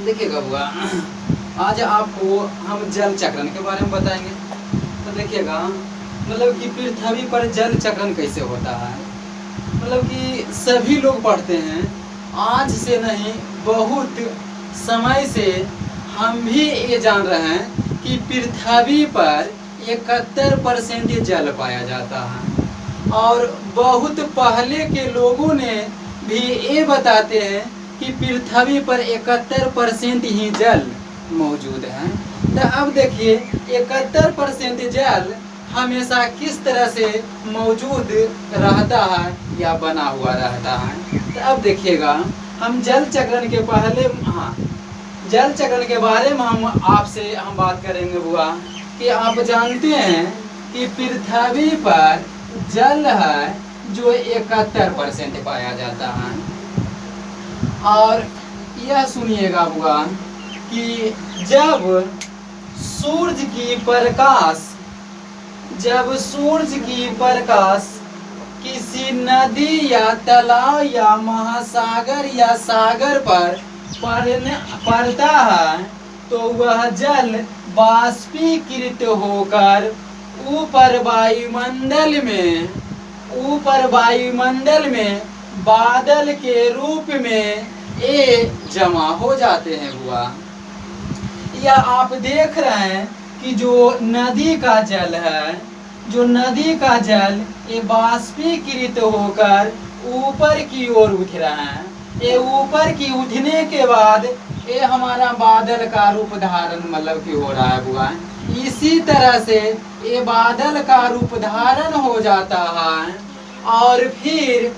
देखिएगा बुआ, आज आपको हम जल चक्रण के बारे में बताएंगे। तो देखिएगा मतलब कि पृथ्वी पर जल चक्रण कैसे होता है। मतलब कि सभी लोग पढ़ते हैं, आज से नहीं बहुत समय से हम भी ये जान रहे हैं कि पृथ्वी पर 71% जल पाया जाता है। और बहुत पहले के लोगों ने भी ये बताते हैं कि पृथ्वी पर 71% ही जल मौजूद है। तो अब देखिए 71% जल हमेशा किस तरह से मौजूद रहता है या बना हुआ रहता है। तो अब देखिएगा हम जल चक्रण के पहले, हाँ, जल चक्रण के बारे में हम बात करेंगे बुआ कि आप जानते हैं कि पृथ्वी पर जल है जो 71% पाया जाता है। और यह सुनिएगा बुआ कि जब सूरज की प्रकाश किसी नदी या तालाब या महासागर या सागर पर पड़ता है तो वह जल बाष्पीकृत होकर ऊपर वायुमंडल में बादल के रूप में जमा हो जाते हैं बुआ। या आप देख रहे हैं कि जो नदी का जल ये बाष्पीकृत होकर ऊपर की ओर उठ रहा है। ये ऊपर की उठने के बाद ये हमारा बादल का रूप धारण मतलब कि हो रहा है बुआ। इसी तरह से ये बादल का रूप धारण हो जाता है। और फिर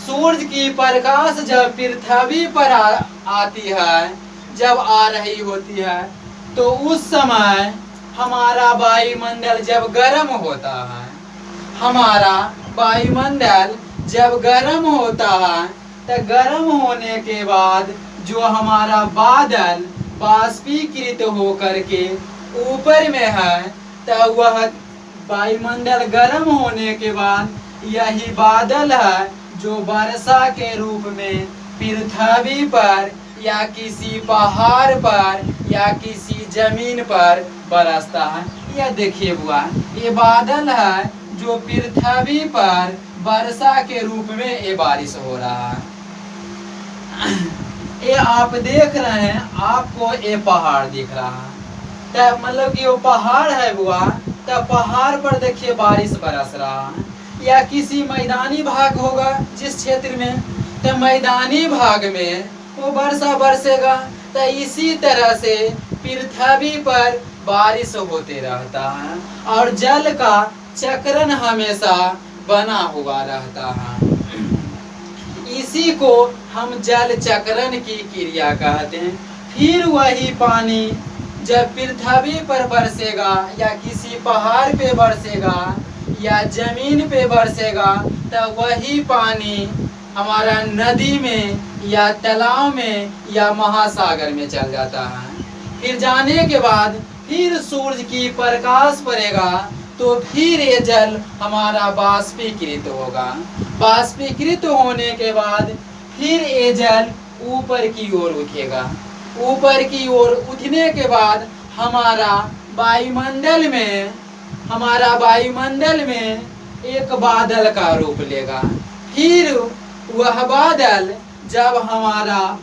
सूरज की प्रकाश जब पृथ्वी पर आती है, जब आ रही होती है, तो उस समय हमारा वायुमंडल जब गर्म होता है, तो गर्म होने के बाद जो हमारा बादल बाष्पीकृत होकर के ऊपर में है, तो वह वायुमंडल गर्म होने के बाद यही बादल है जो वर्षा के रूप में पृथ्वी पर या किसी पहाड़ पर या किसी जमीन पर बरसता है। यह देखिए बुआ, ये बादल है जो पृथ्वी पर वर्षा के रूप में ये बारिश हो रहा है। ये आप देख रहे हैं, आपको ये पहाड़ दिख रहा है, तो मतलब कि वो पहाड़ है बुआ, तो पहाड़ पर देखिए बारिश बरस रहा है। या किसी मैदानी भाग होगा जिस क्षेत्र में, तो मैदानी भाग में वो वर्षा बरसेगा। तो इसी तरह से पृथ्वी पर बारिश होते रहता है और जल का चक्रण हमेशा बना हुआ रहता है। इसी को हम जल चक्रण की क्रिया कहते हैं। फिर वही पानी जब पृथ्वी पर बरसेगा या किसी पहाड़ पे बरसेगा या जमीन पे बरसेगा, तो वही पानी हमारा नदी में या तालाब में या महासागर में चल जाता है। फिर जाने के बाद फिर सूरज की प्रकाश पड़ेगा तो फिर ये जल हमारा बाष्पीकृत होगा। बाष्पीकृत होने के बाद फिर ये जल ऊपर की ओर उठेगा। ऊपर की ओर उठने के बाद हमारा वायुमंडल में एक बादल का रूप लेगा। फिर वह बादल जब हमारा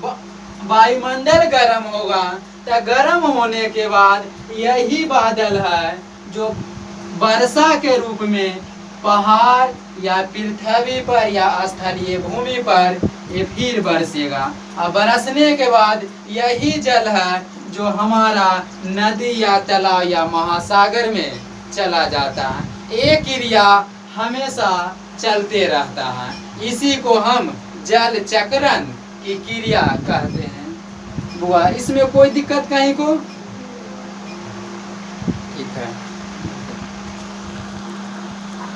वायुमंडल गर्म होगा, तो गर्म होने के बाद यही बादल है जो वर्षा के रूप में पहाड़ या पृथ्वी पर या स्थलीय भूमि पर ये फिर बरसेगा। और बरसने के बाद यही जल है जो हमारा नदी या तालाब या महासागर में चला जाता है। ये क्रिया हमेशा चलते रहता है। इसी को हम जल चक्रण की क्रिया कहते हैं बुआ। इसमें कोई दिक्कत कहीं को? ठीक है।